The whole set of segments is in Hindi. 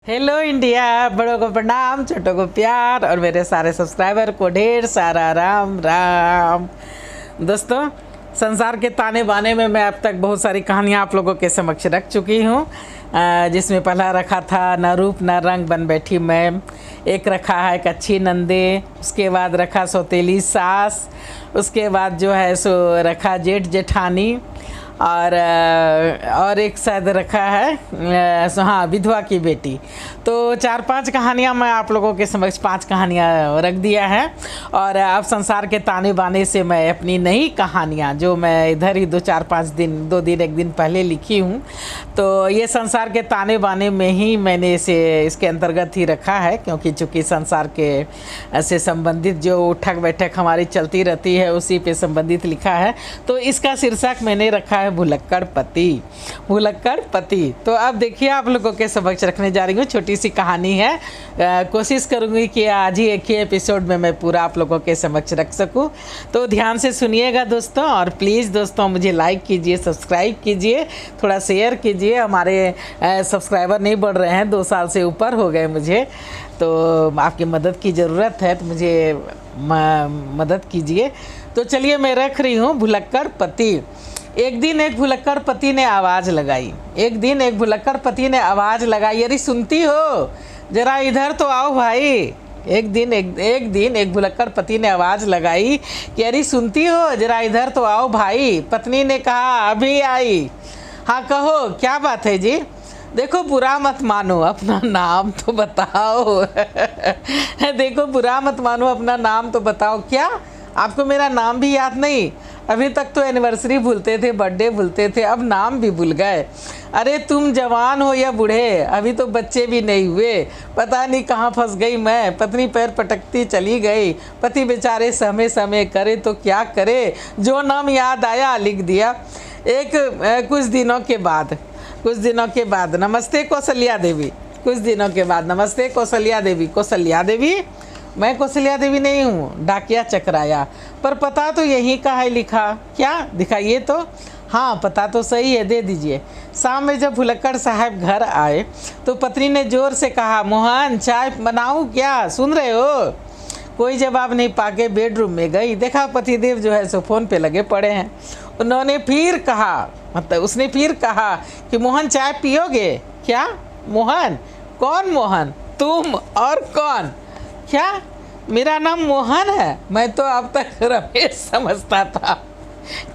हेलो इंडिया, बड़ों को प्रणाम, छोटों को प्यार और मेरे सारे सब्सक्राइबर को ढेर सारा राम राम। दोस्तों, संसार के ताने बाने में मैं अब तक बहुत सारी कहानियाँ आप लोगों के समक्ष रख चुकी हूँ, जिसमें पहला रखा था न रूप न रंग बन बैठी मैं, एक रखा है कच्ची नंदे, उसके बाद रखा सौतेली सास, उसके बाद जो है सो रखा जेठ जेठानी, और एक शायद रखा है हाँ विधवा की बेटी। तो 4-5 कहानियाँ मैं आप लोगों के समक्ष 5 कहानियाँ रख दिया है। और अब संसार के ताने बाने से मैं अपनी नई कहानियाँ जो मैं इधर ही 2-4-5 दिन 2 दिन 1 दिन पहले लिखी हूँ, तो ये संसार के ताने बाने में ही मैंने इसे इसके अंतर्गत ही रखा है, क्योंकि चूँकि संसार के से संबंधित जो उठक बैठक हमारी चलती रहती है उसी पे संबंधित लिखा है। तो इसका शीर्षक मैंने रखा है भुलक्कड़ पति। भुलक्कड़ पति। तो अब देखिए, आप लोगों के समक्ष रखने जा रही हूँ, छोटी सी कहानी है। कोशिश करूँगी कि आज ही एक ही एपिसोड में मैं पूरा आप लोगों के समक्ष रख सकूँ। तो ध्यान से सुनिएगा दोस्तों, और प्लीज़ दोस्तों मुझे लाइक कीजिए, सब्सक्राइब कीजिए, थोड़ा शेयर कीजिए। हमारे सब्सक्राइबर नहीं बढ़ रहे हैं, 2 साल से ऊपर हो गए मुझे, तो आपकी मदद की ज़रूरत है, तो मुझे मदद कीजिए। तो चलिए मैं रख रही हूँ भुलक्कड़ पति। एक दिन एक भुलक्कड़ पति ने आवाज़ लगाई। एक दिन एक भुलक्कड़ पति ने आवाज़ लगाई, अरे सुनती हो, जरा इधर तो आओ भाई। एक दिन एक भुलक्कड़ पति ने आवाज़ लगाई कि अरे सुनती हो, जरा इधर तो आओ भाई। पत्नी ने कहा अभी आई। हाँ कहो, क्या बात है जी? देखो बुरा मत मानो, अपना नाम तो बताओ। देखो बुरा मत मानो, अपना नाम तो बताओ। क्या आपको मेरा नाम भी याद नहीं? अभी तक तो एनिवर्सरी भूलते थे, बर्थडे भूलते थे, अब नाम भी भूल गए। अरे तुम जवान हो या बूढ़े, अभी तो बच्चे भी नहीं हुए। पता नहीं कहाँ फंस गई मैं। पत्नी पैर पटकती चली गई। पति बेचारे समय समय करे तो क्या करे, जो नाम याद आया लिख दिया। कुछ दिनों के बाद नमस्ते कौशल्या देवी। कुछ दिनों के बाद नमस्ते कौशल्या देवी। कौशल्या देवी? मैं कौशल्या देवी नहीं हूँ, डाकिया चकराया। पर पता तो यहीं का है लिखा। क्या दिखाइए तो। हाँ पता तो सही है, दे दीजिए। शाम में जब भुलक्कड़ साहब घर आए तो पत्नी ने जोर से कहा, मोहन चाय बनाऊँ क्या? सुन रहे हो? कोई जवाब नहीं पाके बेडरूम में गई। देखा पतिदेव जो है सो फोन पे लगे पड़े हैं। उसने फिर कहा कि मोहन चाय पियोगे क्या? मोहन? कौन मोहन? तुम और कौन? क्या मेरा नाम मोहन है? मैं तो अब तक रमेश समझता था।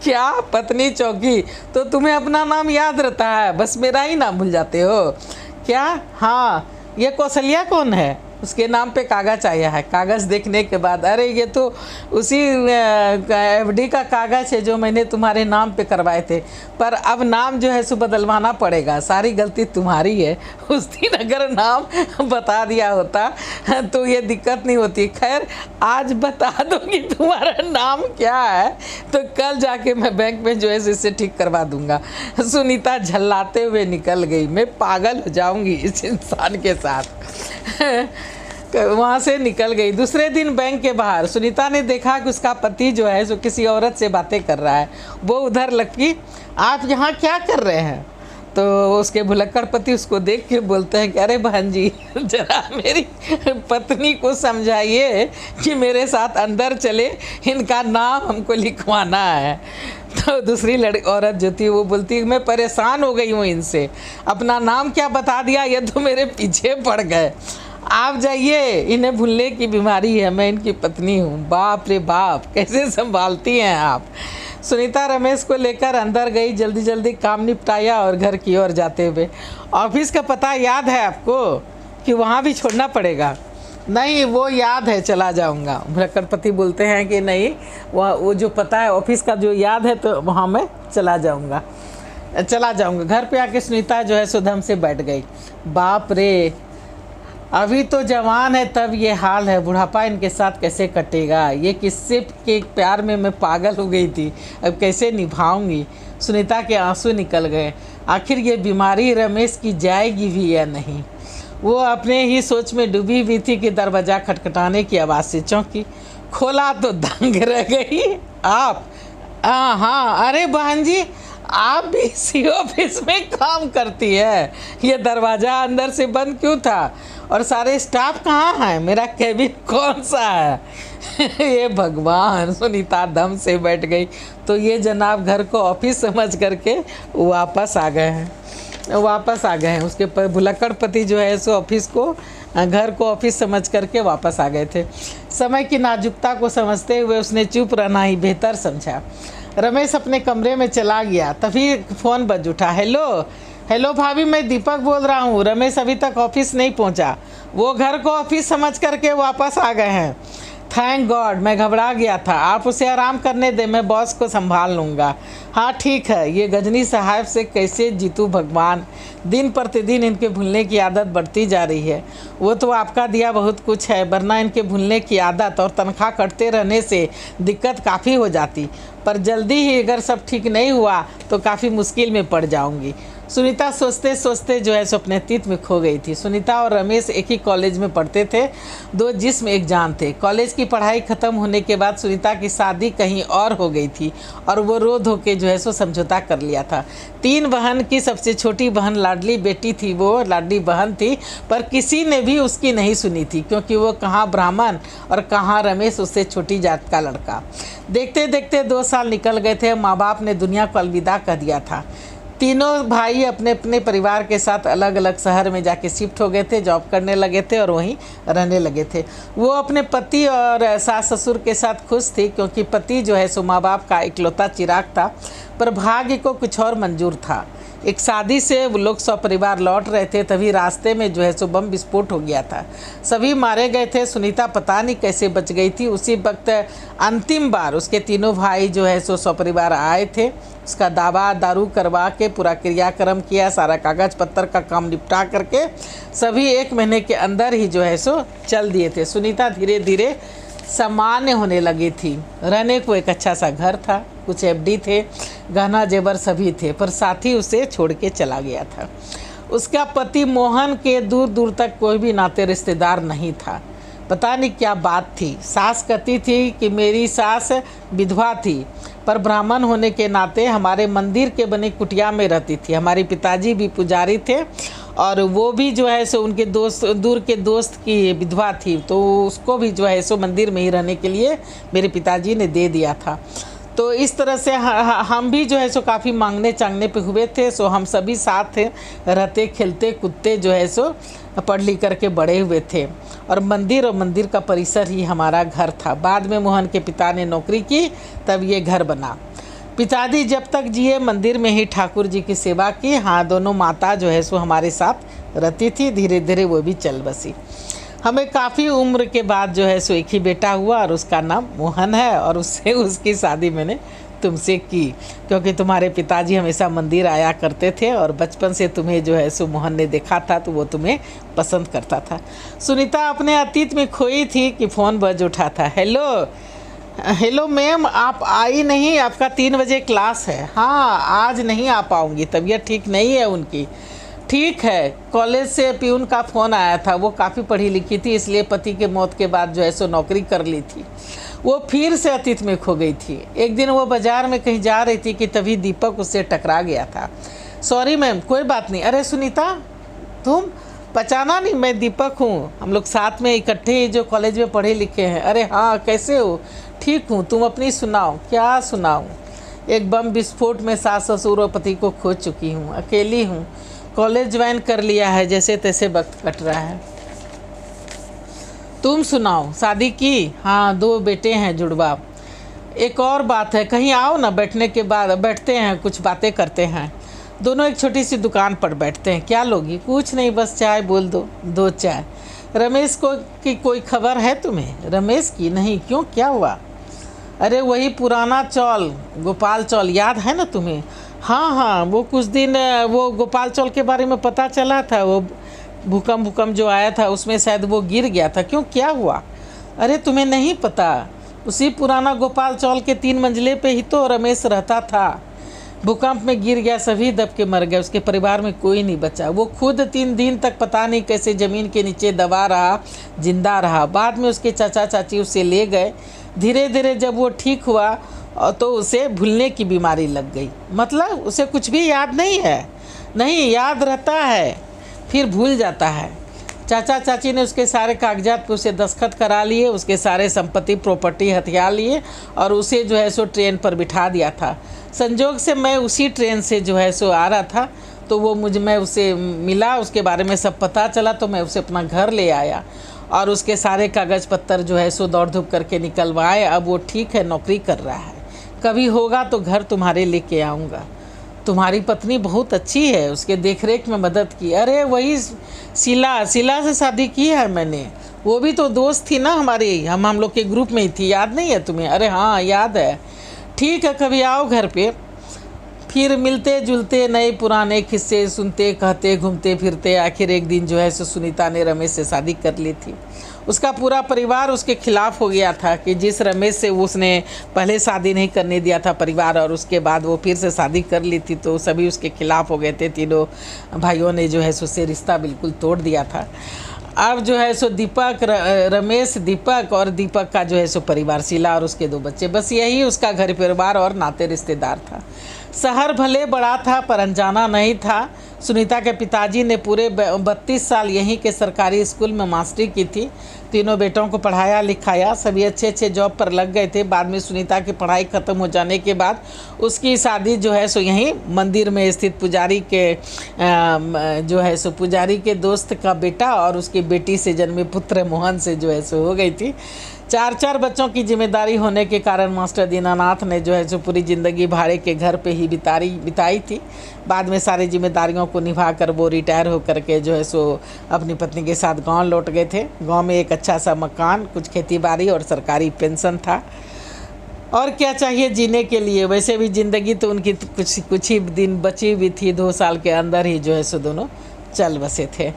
क्या? पत्नी चौंकी। तो तुम्हें अपना नाम याद रहता है, बस मेरा ही नाम भूल जाते हो क्या? हाँ, ये कौशल्या कौन है? उसके नाम पे कागज़ आया है। कागज़ देखने के बाद, अरे ये तो उसी एफडी का कागज़ है जो मैंने तुम्हारे नाम पे करवाए थे, पर अब नाम जो है सो बदलवाना पड़ेगा, सारी गलती तुम्हारी है। उस दिन अगर नाम बता दिया होता तो ये दिक्कत नहीं होती। खैर आज बता दूंगी तुम्हारा नाम क्या है, तो कल जाके मैं बैंक में जो है इससे ठीक करवा दूंगा। सुनीता झल्लाते हुए निकल गई। मैं पागल हो जाऊंगी इस इंसान के साथ। वहाँ से निकल गई। दूसरे दिन बैंक के बाहर सुनीता ने देखा कि उसका पति जो है सो किसी औरत से बातें कर रहा है। वो उधर लगी। आप यहाँ क्या कर रहे हैं? तो उसके भुलक्कड़ पति उसको देख के बोलते हैं कि अरे बहन जी, जरा मेरी पत्नी को समझाइए कि मेरे साथ अंदर चले, इनका नाम हमको लिखवाना है। तो दूसरी औरत जो थी वो बोलती मैं परेशान हो गई हूँ इनसे, अपना नाम क्या बता दिया, ये तो मेरे पीछे पड़ गए। आप जाइए, इन्हें भूलने की बीमारी है, मैं इनकी पत्नी हूँ। बाप रे बाप, कैसे संभालती हैं आप। सुनीता रमेश को लेकर अंदर गई। जल्दी जल्दी काम निपटाया और घर की ओर जाते हुए, ऑफिस का पता याद है आपको कि वहाँ भी छोड़ना पड़ेगा? नहीं वो याद है, चला जाऊँगा। भुलक्कड़ पति बोलते हैं कि नहीं, वो जो पता है ऑफिस का जो याद है, तो वहाँ मैं चला जाऊँगा। घर पे आके सुनीता जो है सुधम से बैठ गई। बाप रे, अभी तो जवान है तब ये हाल है, बुढ़ापा इनके साथ कैसे कटेगा। ये किससे के प्यार में मैं पागल हो गई थी, अब कैसे निभाऊंगी। सुनीता के आंसू निकल गए। आखिर ये बीमारी रमेश की जाएगी भी या नहीं। वो अपने ही सोच में डूबी हुई थी कि दरवाज़ा खटखटाने की आवाज़ से चौंकी। खोला तो दंग रह गई। आप? हाँ, अरे बहन जी आप भी इसी ऑफिस में काम करती है, ये दरवाज़ा अंदर से बंद क्यों था और सारे स्टाफ कहाँ हैं, मेरा केबिन कौन सा है? ये भगवान, सुनीता दम से बैठ गई। तो ये जनाब घर को ऑफिस समझ करके वापस आ गए हैं, उसके भुलक्कड़ पति जो है सो ऑफिस को, घर को ऑफिस समझ करके वापस आ गए थे। समय की नाजुकता को समझते हुए उसने चुप रहना ही बेहतर समझा। रमेश अपने कमरे में चला गया, तभी फ़ोन बज उठा। हेलो भाभी, मैं दीपक बोल रहा हूँ। रमेश अभी तक ऑफिस नहीं पहुँचा, वो घर को ऑफिस समझ करके वापस आ गए हैं। थैंक गॉड, मैं घबरा गया था। आप उसे आराम करने दें, मैं बॉस को संभाल लूँगा। हाँ ठीक है। ये गजनी साहब से कैसे जीतूँ भगवान, दिन प्रतिदिन इनके भूलने की आदत बढ़ती जा रही है। वो तो आपका दिया बहुत कुछ है, वरना इनके भूलने की आदत और तनख्वाह कटते रहने से दिक्कत काफ़ी हो जाती। पर जल्दी ही अगर सब ठीक नहीं हुआ तो काफ़ी मुश्किल में पड़ जाऊंगी। सुनीता सोचते सोचते जो है सो अपने अतीत में खो गई थी। सुनीता और रमेश एक ही कॉलेज में पढ़ते थे, दो जिस्म एक जान थे। कॉलेज की पढ़ाई ख़त्म होने के बाद सुनीता की शादी कहीं और हो गई थी और वो रो धो के जो है सो समझौता कर लिया था। 3 बहन की सबसे छोटी बहन लाडली बेटी थी, वो लाडली बहन थी, पर किसी ने भी उसकी नहीं सुनी थी, क्योंकि वो कहाँ ब्राह्मण और कहाँ रमेश उससे छोटी जात का लड़का। देखते देखते 2 साल निकल गए थे। माँ बाप ने दुनिया को अलविदा कह दिया था। तीनों भाई अपने अपने परिवार के साथ अलग अलग शहर में जाके शिफ्ट हो गए थे, जॉब करने लगे थे और वहीं रहने लगे थे। वो अपने पति और सास ससुर के साथ खुश थी, क्योंकि पति जो है सो माँ बाप का इकलौता चिराग था, पर भाग्य को कुछ और मंजूर था। एक शादी से वो लोग सपरिवार लौट रहे थे, तभी रास्ते में जो है सो बम विस्फोट हो गया था। सभी मारे गए थे। सुनीता पता नहीं कैसे बच गई थी। उसी वक्त अंतिम बार उसके तीनों भाई जो है सो सपरिवार आए थे। उसका दावा दारू करवा के पूरा क्रियाक्रम किया, सारा कागज पत्तर का काम निपटा करके सभी 1 महीने के अंदर ही जो है सो चल दिए थे। सुनीता धीरे धीरे सामान्य होने लगी थी। रहने को एक अच्छा सा घर था, कुछ एफडी थे, गहना जेवर सभी थे, पर साथी उसे छोड़ के चला गया था। उसका पति मोहन के दूर दूर तक कोई भी नाते रिश्तेदार नहीं था। पता नहीं क्या बात थी। सास कहती थी कि मेरी सास विधवा थी, पर ब्राह्मण होने के नाते हमारे मंदिर के बने कुटिया में रहती थी। हमारे पिताजी भी पुजारी थे और वो भी जो है सो उनके दोस्त, दूर के दोस्त की विधवा थी, तो उसको भी जो है सो मंदिर में ही रहने के लिए मेरे पिताजी ने दे दिया था। तो इस तरह से हम भी जो है सो काफ़ी मांगने चांगने पे हुए थे। सो हम सभी साथ रहते खेलते कूदते जो है सो पढ़ लिख करके बड़े हुए थे, और मंदिर का परिसर ही हमारा घर था। बाद में मोहन के पिता ने नौकरी की, तब ये घर बना। पिताजी जब तक जिए मंदिर में ही ठाकुर जी की सेवा की। हाँ, दोनों माता जो है सो हमारे साथ रहती थी। धीरे धीरे वो भी चल बसी। हमें काफ़ी उम्र के बाद जो है सो एक ही बेटा हुआ और उसका नाम मोहन है, और उससे उसकी शादी मैंने तुमसे की, क्योंकि तुम्हारे पिताजी हमेशा मंदिर आया करते थे और बचपन से तुम्हें जो है सो मोहन ने देखा था, तो वो तुम्हें पसंद करता था। सुनीता अपने अतीत में खोई थी कि फ़ोन बज उठा था। हेलो मैम, आप आई नहीं? आपका 3 बजे क्लास है। हाँ, आज नहीं आ पाऊँगी, तबीयत ठीक नहीं है उनकी। ठीक है। कॉलेज से प्यून का फ़ोन आया था। वो काफ़ी पढ़ी लिखी थी, इसलिए पति के मौत के बाद जो है सो नौकरी कर ली थी। वो फिर से अतीत में खो गई थी। एक दिन वो बाज़ार में कहीं जा रही थी कि तभी दीपक उससे टकरा गया था। सॉरी मैम, कोई बात नहीं। अरे सुनीता, तुम पहचाना नहीं? मैं दीपक हूँ, हम लोग साथ में इकट्ठे जो कॉलेज में पढ़े लिखे हैं। अरे हाँ, कैसे हो? ठीक हूँ, तुम अपनी सुनाओ। क्या सुनाऊँ? एक बम विस्फोट में सास ससुर और पति को खो चुकी हूँ, अकेली हूँ। कॉलेज ज्वाइन कर लिया है, जैसे तैसे वक्त कट रहा है। तुम सुनाओ, शादी की? हाँ, 2 बेटे हैं जुड़वा। एक और बात है, कहीं आओ ना, बैठने के बाद बैठते हैं, कुछ बातें करते हैं। दोनों एक छोटी सी दुकान पर बैठते हैं। क्या लोगी? कुछ नहीं, बस चाय बोल दो, 2 चाय। रमेश को की कोई खबर है तुम्हें? रमेश की नहीं, क्यों, क्या हुआ? अरे वही पुराना चौल, गोपाल चौल, याद है ना तुम्हें? हाँ, वो कुछ दिन वो गोपाल चौल के बारे में पता चला था। वो भूकंप जो आया था उसमें शायद वो गिर गया था। क्यों, क्या हुआ? अरे तुम्हें नहीं पता? उसी पुराना गोपाल चौल के 3 मंजिले पे ही तो रमेश रहता था। भूकंप में गिर गया, सभी दब के मर गए। उसके परिवार में कोई नहीं बचा। वो खुद 3 दिन तक पता नहीं कैसे ज़मीन के नीचे दबा रहा, जिंदा रहा। बाद में उसके चाचा चाची उसे ले गए। धीरे धीरे जब वो ठीक हुआ और तो उसे भूलने की बीमारी लग गई। मतलब उसे कुछ भी याद नहीं है, नहीं याद रहता है फिर भूल जाता है। चाचा चाची ने उसके सारे कागजात पे उसे दस्तखत करा लिए, उसके सारे संपत्ति प्रॉपर्टी हथियार लिए और उसे जो है सो ट्रेन पर बिठा दिया था। संजोग से मैं उसी ट्रेन से जो है सो आ रहा था, तो वो मैं उसे मिला, उसके बारे में सब पता चला, तो मैं उसे अपना घर ले आया और उसके सारे कागज़ पत्तर जो है सो दौड़ धूप करके निकलवाए। अब वो ठीक है, नौकरी कर रहा है, कभी होगा तो घर तुम्हारे लेके आऊँगा। तुम्हारी पत्नी बहुत अच्छी है, उसके देखरेख में मदद की। अरे वही शीला से शादी की है मैंने, वो भी तो दोस्त थी ना हमारी, हम लोग के ग्रुप में ही थी, याद नहीं है तुम्हें? अरे हाँ याद है। ठीक है, कभी आओ घर पे, फिर मिलते जुलते नए पुराने किस्से सुनते, कहते, घूमते फिरते। आखिर एक दिन जो है सो सुनीता ने रमेश से शादी कर ली थी। उसका पूरा परिवार उसके खिलाफ हो गया था कि जिस रमेश से उसने पहले शादी नहीं करने दिया था परिवार, और उसके बाद वो फिर से शादी कर ली थी, तो सभी उसके खिलाफ हो गए थे। तीनों भाइयों ने जो है सो उससे रिश्ता बिल्कुल तोड़ दिया था। अब जो है सो दीपक, रमेश, दीपक और दीपक का जो है सो परिवार, शीला और उसके 2 बच्चे, बस यही उसका घर परिवार और नाते रिश्तेदार था। शहर भले बड़ा था पर अनजाना नहीं था। सुनीता के पिताजी ने पूरे 32 साल यहीं के सरकारी स्कूल में मास्टरी की थी। तीनों बेटों को पढ़ाया लिखाया, सभी अच्छे अच्छे जॉब पर लग गए थे। बाद में सुनीता की पढ़ाई ख़त्म हो जाने के बाद उसकी शादी जो है सो यहीं मंदिर में स्थित पुजारी के जो है सो पुजारी के दोस्त का बेटा और उसकी बेटी से जन्मे पुत्र मोहन से जो है सो हो गई थी। 4 बच्चों की जिम्मेदारी होने के कारण मास्टर दीनानाथ ने जो है सो पूरी ज़िंदगी भाड़े के घर पे ही बिताई थी। बाद में सारी जिम्मेदारियों को निभा कर वो रिटायर होकर के जो है सो अपनी पत्नी के साथ गांव लौट गए थे। गांव में एक अच्छा सा मकान, कुछ खेती बाड़ी और सरकारी पेंशन था। और क्या चाहिए जीने के लिए? वैसे भी ज़िंदगी तो उनकी कुछ ही दिन बची हुई थी, 2 साल के अंदर ही जो है सो दोनों चल बसे थे।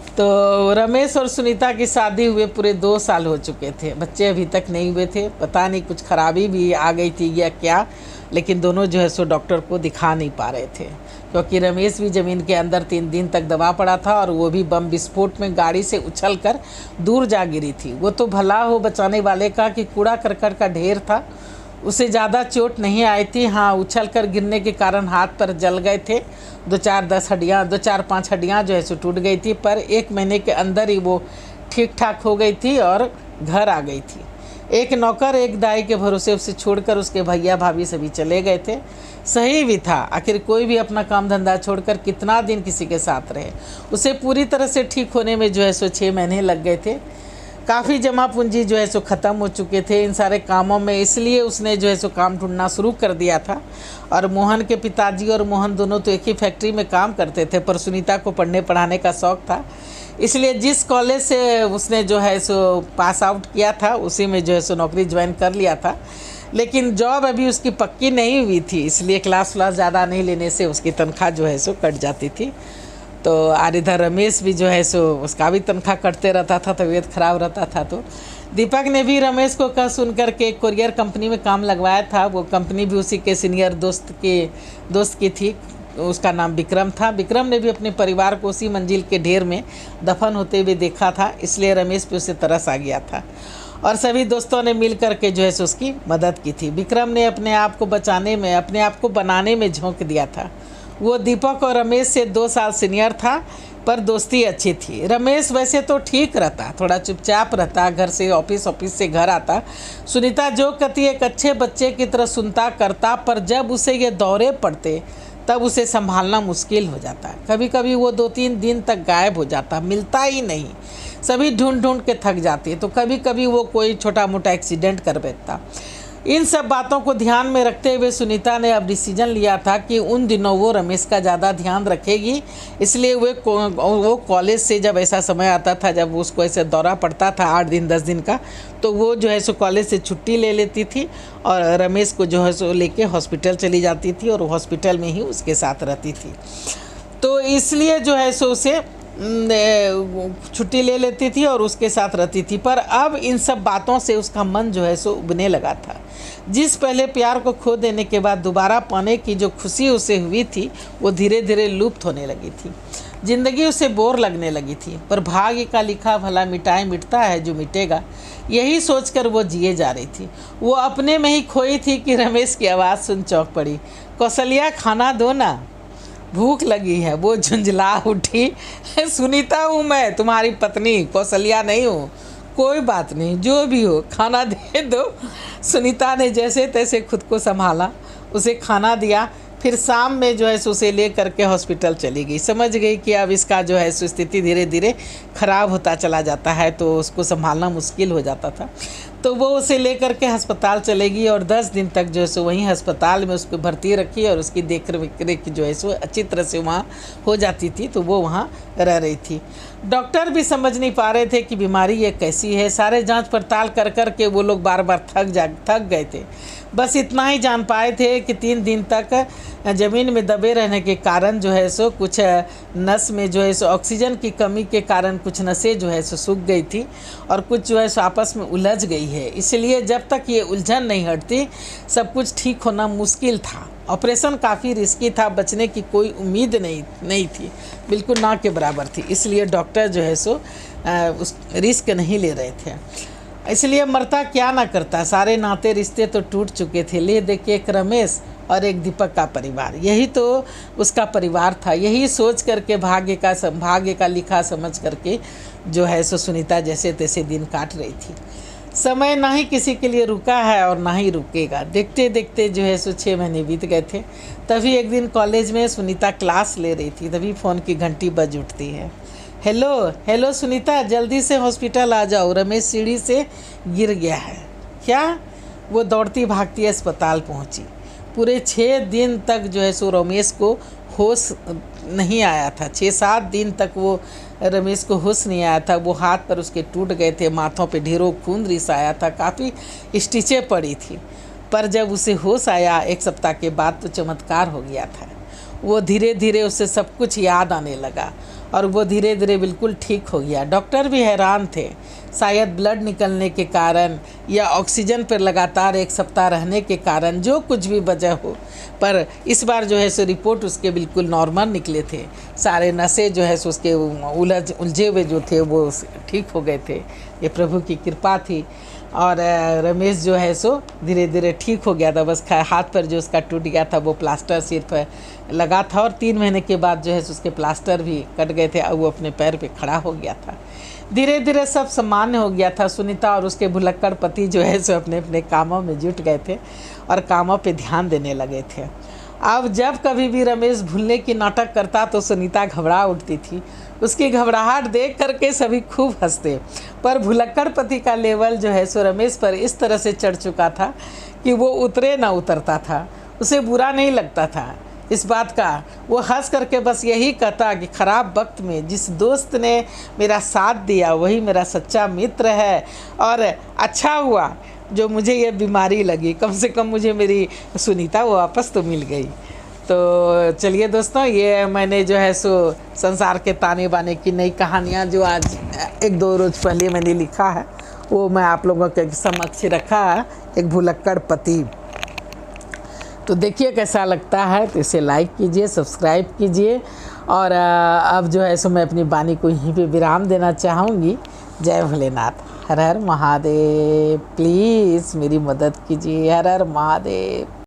तो रमेश और सुनीता की शादी हुए पूरे 2 साल हो चुके थे, बच्चे अभी तक नहीं हुए थे। पता नहीं कुछ खराबी भी आ गई थी या क्या, लेकिन दोनों जो है सो डॉक्टर को दिखा नहीं पा रहे थे, क्योंकि रमेश भी ज़मीन के अंदर 3 दिन तक दबा पड़ा था और वो भी बम विस्फोट में गाड़ी से उछलकर दूर जा गिरी थी। वो तो भला हो बचाने वाले का कि कूड़ा करकट का ढेर था, उसे ज़्यादा चोट नहीं आई थी। हाँ, उछलकर गिरने के कारण हाथ पर जल गए थे, 2-4-5 हड्डियाँ जो है सो टूट गई थी, पर 1 महीने के अंदर ही वो ठीक ठाक हो गई थी और घर आ गई थी। एक नौकर एक दाई के भरोसे उसे छोड़कर उसके भैया भाभी सभी चले गए थे। सही भी था, आखिर कोई भी अपना काम धंधा छोड़कर कितना दिन किसी के साथ रहे। उसे पूरी तरह से ठीक होने में जो है सो 6 महीने लग गए थे। काफ़ी जमा पूंजी जो है सो ख़त्म हो चुके थे इन सारे कामों में, इसलिए उसने जो है सो काम ढूंढना शुरू कर दिया था। और मोहन के पिताजी और मोहन दोनों तो एक ही फैक्ट्री में काम करते थे, पर सुनीता को पढ़ने पढ़ाने का शौक़ था, इसलिए जिस कॉलेज से उसने जो है सो पास आउट किया था उसी में जो है सो नौकरी ज्वाइन कर लिया था। लेकिन जॉब अभी उसकी पक्की नहीं हुई थी, इसलिए क्लास ज़्यादा नहीं लेने से उसकी तनख्वाह जो है सो कट जाती थी। तो और इधर रमेश भी जो है सो उसका भी तनख्वाह कटते रहता था, तबीयत खराब रहता था। तो दीपक ने भी रमेश को कह सुन कर के कोरियर कंपनी में काम लगवाया था। वो कंपनी भी उसी के सीनियर दोस्त की थी, उसका नाम विक्रम था। विक्रम ने भी अपने परिवार को उसी मंजिल के ढेर में दफन होते हुए देखा था, इसलिए रमेश पे उसे तरस आ गया था और सभी दोस्तों ने मिल कर के जो है सो उसकी मदद की थी। विक्रम ने अपने आप को बचाने में, अपने आप को बनाने में झोंक दिया था। वो दीपक और रमेश से 2 साल सीनियर था, पर दोस्ती अच्छी थी। रमेश वैसे तो ठीक रहता, थोड़ा चुपचाप रहता, घर से ऑफिस से घर आता। सुनीता जो कहती एक अच्छे बच्चे की तरह सुनता करता, पर जब उसे ये दौरे पड़ते तब उसे संभालना मुश्किल हो जाता। कभी कभी वो 2-3 दिन तक गायब हो जाता, मिलता ही नहीं, सभी ढूंढ के थक जाते। तो कभी कभी वो कोई छोटा मोटा एक्सीडेंट कर बैठता। इन सब बातों को ध्यान में रखते हुए सुनीता ने अब डिसीजन लिया था कि उन दिनों वो रमेश का ज़्यादा ध्यान रखेगी। इसलिए वो कॉलेज से जब ऐसा समय आता था, जब उसको ऐसे दौरा पड़ता था 8 दिन 10 दिन का, तो वो जो है सो कॉलेज से छुट्टी ले लेती थी और रमेश को जो है सो लेके हॉस्पिटल चली जाती थी और हॉस्पिटल में ही उसके साथ रहती थी। तो इसलिए जो है सो उसे छुट्टी ले लेती थी और उसके साथ रहती थी। पर अब इन सब बातों से उसका मन जो है सो उबने लगा था। जिस पहले प्यार को खो देने के बाद दोबारा पाने की जो खुशी उसे हुई थी, वो धीरे धीरे लुप्त होने लगी थी। जिंदगी उसे बोर लगने लगी थी, पर भाग्य का लिखा भला मिटाए मिटता है जो मिटेगा, यही सोचकर वो जिए जा रही थी। वो अपने में ही खोई थी कि रमेश की आवाज़ सुन चौंक पड़ी। कौशल्या, खाना दो ना, भूख लगी है। वो झुंझला उठी। सुनीता हूँ मैं, तुम्हारी पत्नी, कौशल्या नहीं हूँ। कोई बात नहीं, जो भी हो खाना दे दो। सुनीता ने जैसे तैसे खुद को संभाला, उसे खाना दिया। फिर शाम में जो है सो उसे ले करके हॉस्पिटल चली गई। समझ गई कि अब इसका जो है सो स्थिति धीरे धीरे ख़राब होता चला जाता है, तो उसको संभालना मुश्किल हो जाता था। तो वो उसे ले करके अस्पताल चलेगी और 10 दिन तक जो है सो वहीं अस्पताल में उसको भर्ती रखी और उसकी देख रेख जो है सो अच्छी तरह से वहाँ हो जाती थी, तो वो वहाँ रह रही थी। डॉक्टर भी समझ नहीं पा रहे थे कि बीमारी ये कैसी है। सारे जांच पड़ताल कर कर के वो लोग बार बार थक गए थे। बस इतना ही जान पाए थे कि 3 दिन तक ज़मीन में दबे रहने के कारण जो है सो कुछ नस में जो है सो ऑक्सीजन की कमी के कारण कुछ नसें जो है सो सूख गई थी और कुछ जो है सो आपस में उलझ गई है। इसलिए जब तक ये उलझन नहीं हटती सब कुछ ठीक होना मुश्किल था। ऑपरेशन काफ़ी रिस्की था, बचने की कोई उम्मीद नहीं थी, बिल्कुल ना के बराबर थी। इसलिए डॉक्टर जो है सो उस रिस्क नहीं ले रहे थे। इसलिए मरता क्या ना करता, सारे नाते रिश्ते तो टूट चुके थे। ले देखिए, एक रमेश और एक दीपक का परिवार, यही तो उसका परिवार था। यही सोच करके भाग्य का लिखा समझ करके जो है सो सुनीता जैसे तैसे दिन काट रही थी। समय ना ही किसी के लिए रुका है और ना ही रुकेगा। देखते देखते जो है सो 6 महीने बीत गए थे। तभी एक दिन कॉलेज में सुनीता क्लास ले रही थी, तभी फ़ोन की घंटी बज उठती है। हेलो सुनीता, जल्दी से हॉस्पिटल आ जाओ, रमेश सीढ़ी से गिर गया है। क्या? वो दौड़ती भागती अस्पताल पहुंची। पूरे 6 दिन तक जो है सो रमेश को होश नहीं आया था। 6-7 दिन तक वो रमेश को होश नहीं आया था। वो हाथ पर उसके टूट गए थे, माथों पे ढेरों खून रिस आया था, काफ़ी स्टिचें पड़ी थी। पर जब उसे होश आया 1 सप्ताह के बाद तो चमत्कार हो गया था। वो धीरे धीरे उसे सब कुछ याद आने लगा और वो धीरे धीरे बिल्कुल ठीक हो गया। डॉक्टर भी हैरान थे, शायद ब्लड निकलने के कारण या ऑक्सीजन पर लगातार 1 सप्ताह रहने के कारण, जो कुछ भी वजह हो, पर इस बार जो है सो रिपोर्ट उसके बिल्कुल नॉर्मल निकले थे। सारे नसें जो है सो उसके उलझे हुए जो थे वो ठीक हो गए थे। ये प्रभु की कृपा थी। और रमेश जो है सो धीरे धीरे ठीक हो गया था। बस हाथ पर जो उसका टूट गया था वो प्लास्टर सिर्फ लगा था और 3 महीने के बाद जो है सो उसके प्लास्टर भी कट गए थे। अब वो अपने पैर पे खड़ा हो गया था। धीरे धीरे सब सामान्य हो गया था। सुनीता और उसके भुलक्कड़ पति जो है सो अपने अपने कामों में जुट गए थे और कामों पे ध्यान देने लगे थे। अब जब कभी भी रमेश भूलने की नाटक करता तो सुनीता घबरा उठती थी। उसकी घबराहट देख करके सभी खूब हंसते, पर भुलक्कड़ पति का लेवल जो है सो रमेश पर इस तरह से चढ़ चुका था कि वो उतरे ना उतरता था। उसे बुरा नहीं लगता था इस बात का। वो हंस करके बस यही कहता कि ख़राब वक्त में जिस दोस्त ने मेरा साथ दिया वही मेरा सच्चा मित्र है, और अच्छा हुआ जो मुझे ये बीमारी लगी, कम से कम मुझे मेरी सुनीता वो वापस तो मिल गई। तो चलिए दोस्तों, ये मैंने जो है सो संसार के ताने बाने की नई कहानियाँ जो आज 1-2 रोज़ पहले मैंने लिखा है वो मैं आप लोगों के समक्ष रखा है। एक भुलक्कड़ पति, तो देखिए कैसा लगता है। तो इसे लाइक कीजिए, सब्सक्राइब कीजिए। और अब जो है सो मैं अपनी वाणी को यहीं पे विराम देना चाहूँगी। जय भोलेनाथ, हर हर महादेव। प्लीज़ मेरी मदद कीजिए। हर हर महादेव।